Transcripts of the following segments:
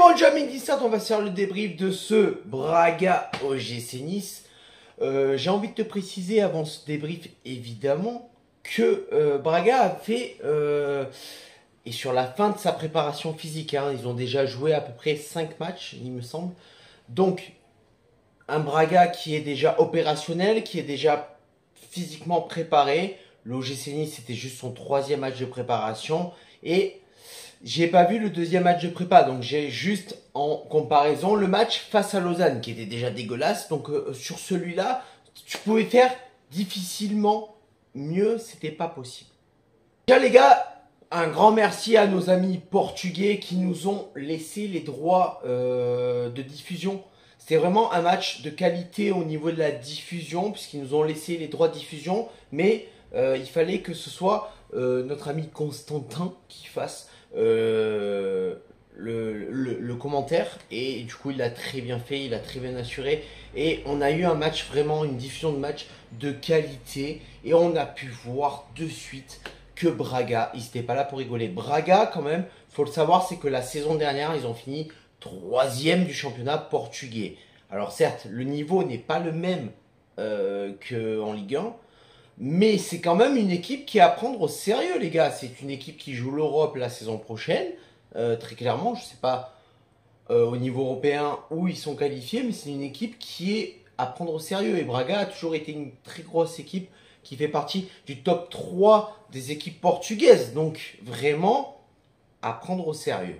bon, Jamie 17, on va faire le débrief de ce Braga OGC Nice. J'ai envie de te préciser avant ce débrief, évidemment, que Braga a fait, et sur la fin de sa préparation physique, hein, ils ont déjà joué à peu près 5 matchs, il me semble. Donc, un Braga qui est déjà opérationnel, qui est déjà physiquement préparé. L'OGC Nice, c'était juste son 3e match de préparation. Et j'ai pas vu le 2e match de prépa, donc j'ai juste en comparaison le match face à Lausanne qui était déjà dégueulasse. Donc sur celui-là, tu pouvais faire difficilement mieux, c'était pas possible. Déjà les gars, un grand merci à nos amis portugais qui nous ont laissé les droits de diffusion. C'était vraiment un match de qualité au niveau de la diffusion puisqu'ils nous ont laissé les droits de diffusion, mais il fallait que ce soit notre ami Constantin qui fasse le commentaire, et du coup il a très bien fait, il a très bien assuré, et on a eu un match vraiment, une diffusion de match de qualité, et on a pu voir de suite que Braga, ils n'étaient pas là pour rigoler. Braga quand même, faut le savoir, c'est que la saison dernière ils ont fini 3e du championnat portugais. Alors certes le niveau n'est pas le même qu'en Ligue 1, mais c'est quand même une équipe qui est à prendre au sérieux, les gars. C'est une équipe qui joue l'Europe la saison prochaine. Très clairement, je ne sais pas au niveau européen où ils sont qualifiés, mais c'est une équipe qui est à prendre au sérieux. Et Braga a toujours été une très grosse équipe qui fait partie du top 3 des équipes portugaises. Donc vraiment à prendre au sérieux.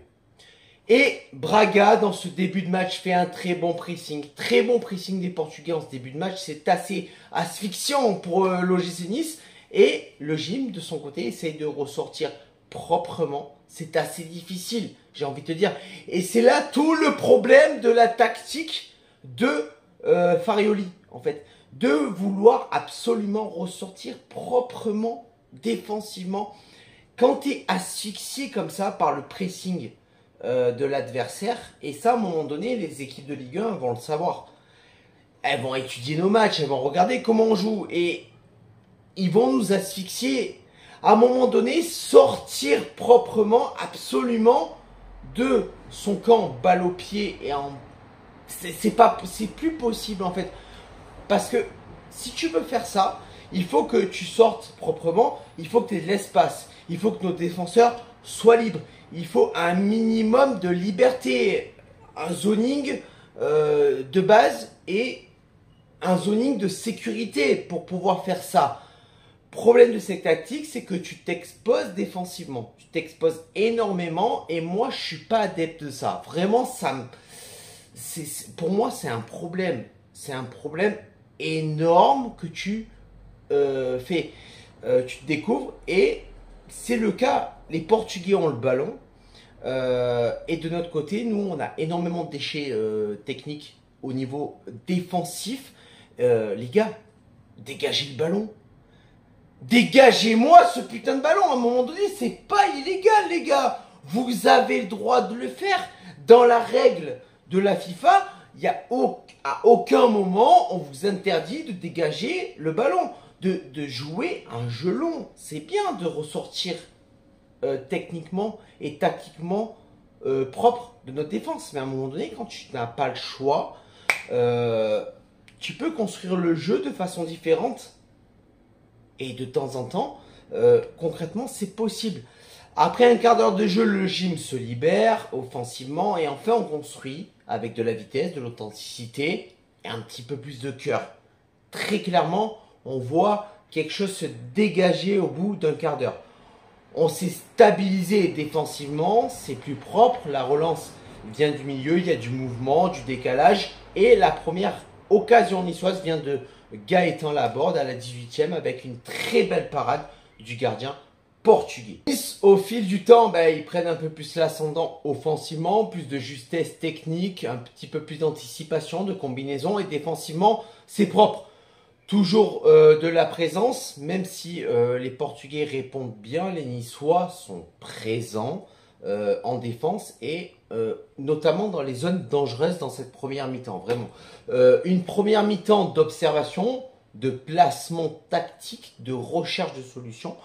Et Braga, dans ce début de match, fait un très bon pressing. Très bon pressing des Portugais en ce début de match. C'est assez asphyxiant pour l'OGC Nice. Et le gym, de son côté, essaye de ressortir proprement. C'est assez difficile, j'ai envie de te dire. Et c'est là tout le problème de la tactique de Farioli, en fait. De vouloir absolument ressortir proprement, défensivement. Quand tu es asphyxié comme ça par le pressing de l'adversaire, et ça à un moment donné les équipes de Ligue 1 vont le savoir, elles vont étudier nos matchs, elles vont regarder comment on joue et ils vont nous asphyxier. À un moment donné, sortir proprement absolument de son camp, balle au pied, et c'est plus possible en fait, parce que si tu veux faire ça, il faut que tu sortes proprement, il faut que tu aies de l'espace, il faut que nos défenseurs soient libres. Il faut un minimum de liberté, un zoning de base et un zoning de sécurité pour pouvoir faire ça. Problème de cette tactique, c'est que tu t'exposes défensivement. Tu t'exposes énormément et moi, je suis pas adepte de ça. Vraiment, pour moi, c'est un problème. C'est un problème énorme que tu fais. Tu te découvres et c'est le cas. Les Portugais ont le ballon. Et de notre côté, nous, on a énormément de déchets techniques au niveau défensif. Les gars, dégagez le ballon. Dégagez-moi ce putain de ballon. À un moment donné, c'est pas illégal, les gars. Vous avez le droit de le faire. Dans la règle de la FIFA, il y a à aucun moment, on vous interdit de dégager le ballon. De jouer un jeu long. C'est bien de ressortir techniquement et tactiquement propre de notre défense. Mais à un moment donné, quand tu n'as pas le choix, tu peux construire le jeu de façon différente. Et de temps en temps, concrètement, c'est possible. Après un quart d'heure de jeu, le gym se libère offensivement. Et enfin, on construit avec de la vitesse, de l'authenticité et un petit peu plus de cœur. Très clairement, on voit quelque chose se dégager au bout d'un quart d'heure. On s'est stabilisé défensivement, c'est plus propre, la relance vient du milieu, il y a du mouvement, du décalage. Et la première occasion niçoise vient de Gaëtan Laborde à la 18e avec une très belle parade du gardien portugais. Nice, au fil du temps, ils prennent un peu plus l'ascendant offensivement, plus de justesse technique, un petit peu plus d'anticipation, de combinaison, et défensivement, c'est propre. Toujours de la présence, même si les Portugais répondent bien, les Niçois sont présents en défense et notamment dans les zones dangereuses dans cette première mi-temps. Vraiment, une première mi-temps d'observation, de placement tactique, de recherche de solutions,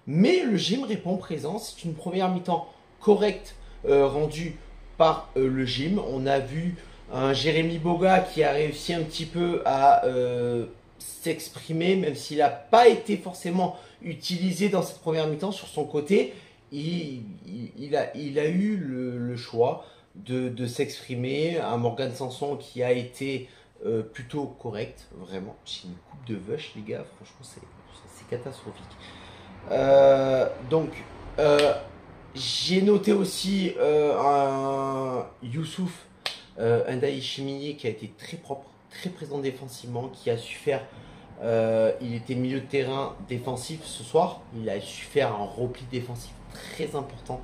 mais le gym répond présent. C'est une première mi-temps correcte, rendue par le gym. On a vu un Jérémy Boga qui a réussi un petit peu à s'exprimer, même s'il n'a pas été forcément utilisé dans cette première mi-temps sur son côté. Il a eu le choix de s'exprimer. Un Morgan Sanson qui a été plutôt correct, vraiment. J'ai une coupe de vache, les gars, franchement, c'est catastrophique. Donc, j'ai noté aussi un Youssouf Ndaye Chiminier qui a été très propre, très présent défensivement, qui a su faire. Il était milieu de terrain défensif ce soir. Il a su faire un repli défensif très important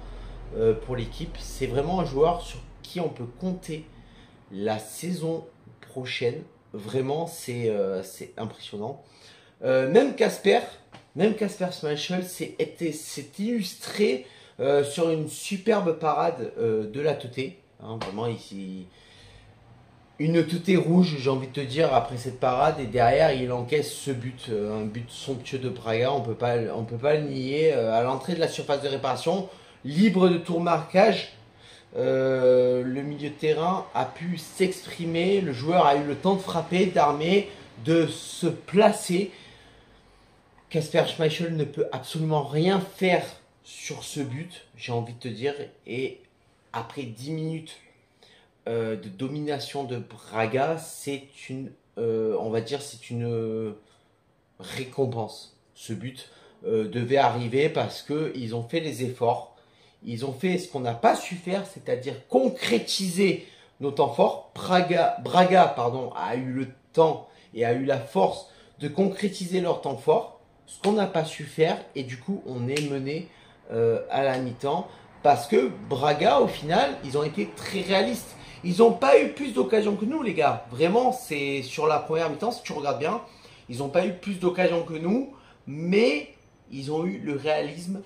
pour l'équipe. C'est vraiment un joueur sur qui on peut compter la saison prochaine. Vraiment, c'est impressionnant. Même Casper Schmeichel s'est illustré sur une superbe parade de la Teuté. Hein, vraiment, ici, une Teuté rouge, j'ai envie de te dire, après cette parade. Et derrière, il encaisse ce but, un but somptueux de Braga. On peut pas le nier. À l'entrée de la surface de réparation, libre de tout marquage. Le milieu de terrain a pu s'exprimer, le joueur a eu le temps de frapper, d'armer, de se placer. Kasper Schmeichel ne peut absolument rien faire sur ce but, j'ai envie de te dire. Et après 10 minutes de domination de Braga, c'est une, on va dire, c'est une récompense. Ce but devait arriver parce qu'ils ont fait les efforts. Ils ont fait ce qu'on n'a pas su faire, c'est-à-dire concrétiser nos temps forts. Braga a eu le temps et a eu la force de concrétiser leurs temps forts, ce qu'on n'a pas su faire. Et du coup, on est mené à la mi-temps parce que Braga, au final, ils ont été très réalistes. Ils n'ont pas eu plus d'occasions que nous, les gars. Vraiment, c'est sur la première mi-temps, si tu regardes bien, ils n'ont pas eu plus d'occasions que nous, mais ils ont eu le réalisme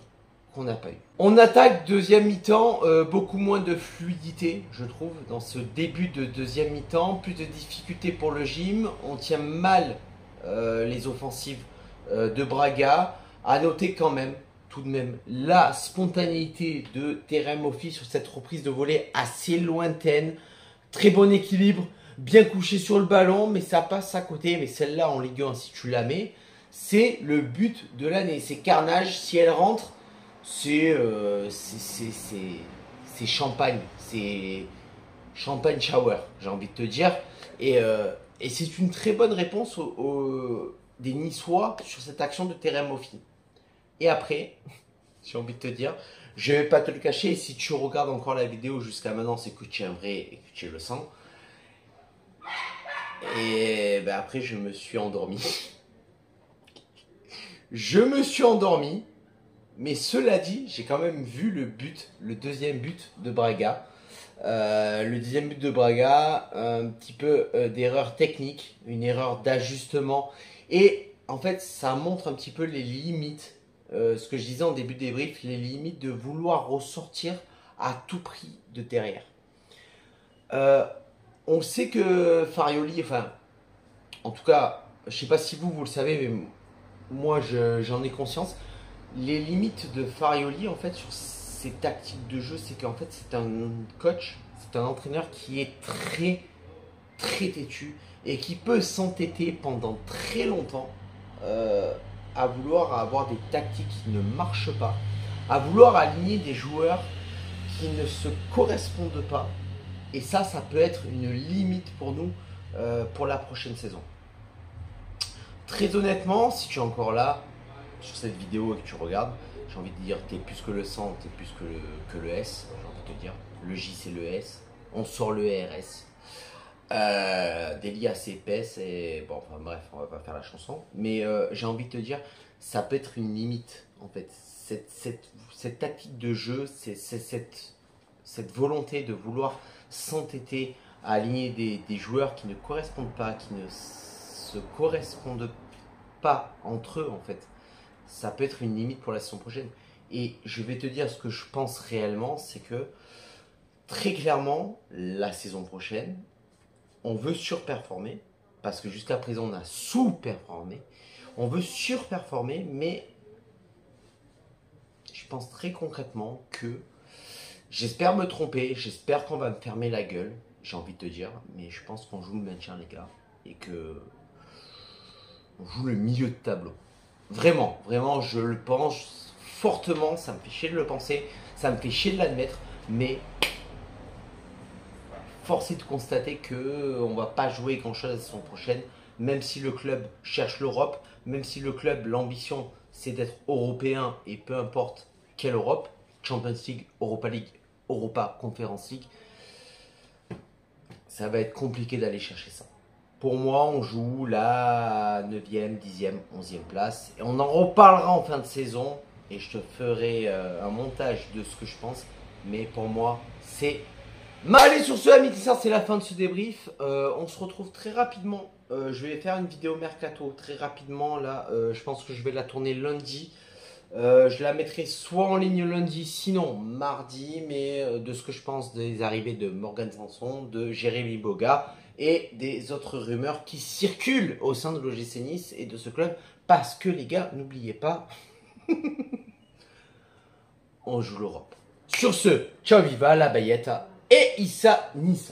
qu'on n'a pas eu. On attaque deuxième mi-temps, beaucoup moins de fluidité, je trouve, dans ce début de deuxième mi-temps, plus de difficultés pour le gym, on tient mal les offensives de Braga. À noter quand même, tout de même, la spontanéité de Terem Moffi sur cette reprise de volée assez lointaine, très bon équilibre, bien couché sur le ballon, mais ça passe à côté. Mais celle-là en Ligue 1, si tu la mets, c'est le but de l'année, c'est carnage. Si elle rentre, c'est champagne, c'est champagne shower, j'ai envie de te dire. Et c'est une très bonne réponse des Niçois sur cette action de Terem Moffi. Et après, j'ai envie de te dire, je vais pas te le cacher, si tu regardes encore la vidéo jusqu'à maintenant, c'est que tu es un vrai et que tu le sens. Et ben après, je me suis endormi. Je me suis endormi. Mais cela dit, j'ai quand même vu le deuxième but de Braga. Le deuxième but de Braga, un petit peu d'erreur technique, une erreur d'ajustement. Et en fait, ça montre un petit peu les limites, ce que je disais en début de débrief, les limites de vouloir ressortir à tout prix de derrière. On sait que Farioli, enfin, en tout cas, je ne sais pas si vous le savez, mais moi j'en ai conscience. Les limites de Farioli, en fait, sur ses tactiques de jeu, c'est qu'en fait, c'est un coach, c'est un entraîneur qui est très, très têtu et qui peut s'entêter pendant très longtemps à vouloir avoir des tactiques qui ne marchent pas, à vouloir aligner des joueurs qui ne se correspondent pas. Et ça peut être une limite pour nous pour la prochaine saison. Très honnêtement, si tu es encore là, sur cette vidéo et que tu regardes, j'ai envie de dire, t'es plus que le 100, t'es plus que le S, j'ai envie de te dire. Le J c'est le S, on sort le RS. Des liens assez épaisses et bon, enfin bref, on va pas faire la chanson. Mais j'ai envie de te dire, ça peut être une limite en fait. Cette tactique de jeu, cette volonté de vouloir s'entêter à aligner des joueurs qui ne correspondent pas, qui ne se correspondent pas entre eux en fait. Ça peut être une limite pour la saison prochaine. Et je vais te dire ce que je pense réellement, c'est que très clairement, la saison prochaine, on veut surperformer, parce que jusqu'à présent, on a sous-performé. On veut surperformer, mais je pense très concrètement que J'espère me tromper, j'espère qu'on va me fermer la gueule, j'ai envie de te dire, mais je pense qu'on joue le maintien, les gars, et que on joue le milieu de tableau. Vraiment, vraiment, je le pense fortement, ça me fait chier de le penser, ça me fait chier de l'admettre, mais force est de constater que on va pas jouer grand-chose la saison prochaine, même si le club cherche l'Europe, même si le club, l'ambition, c'est d'être européen et peu importe quelle Europe, Champions League, Europa Conference League, ça va être compliqué d'aller chercher ça. Pour moi, on joue la 9e, 10e, 11e place. Et on en reparlera en fin de saison. Et je te ferai un montage de ce que je pense. Mais pour moi, c'est... Allez, sur ce, amis tisseurs, c'est la fin de ce débrief. On se retrouve très rapidement. Je vais faire une vidéo mercato très rapidement. Là, je pense que je vais la tourner lundi. Je la mettrai soit en ligne lundi, sinon mardi, mais de ce que je pense des arrivées de Morgan Sanson, de Jérémy Boga et des autres rumeurs qui circulent au sein de l'OGC Nice et de ce club. Parce que les gars, n'oubliez pas, on joue l'Europe. Sur ce, ciao viva la Bayetta et Issa Nissa.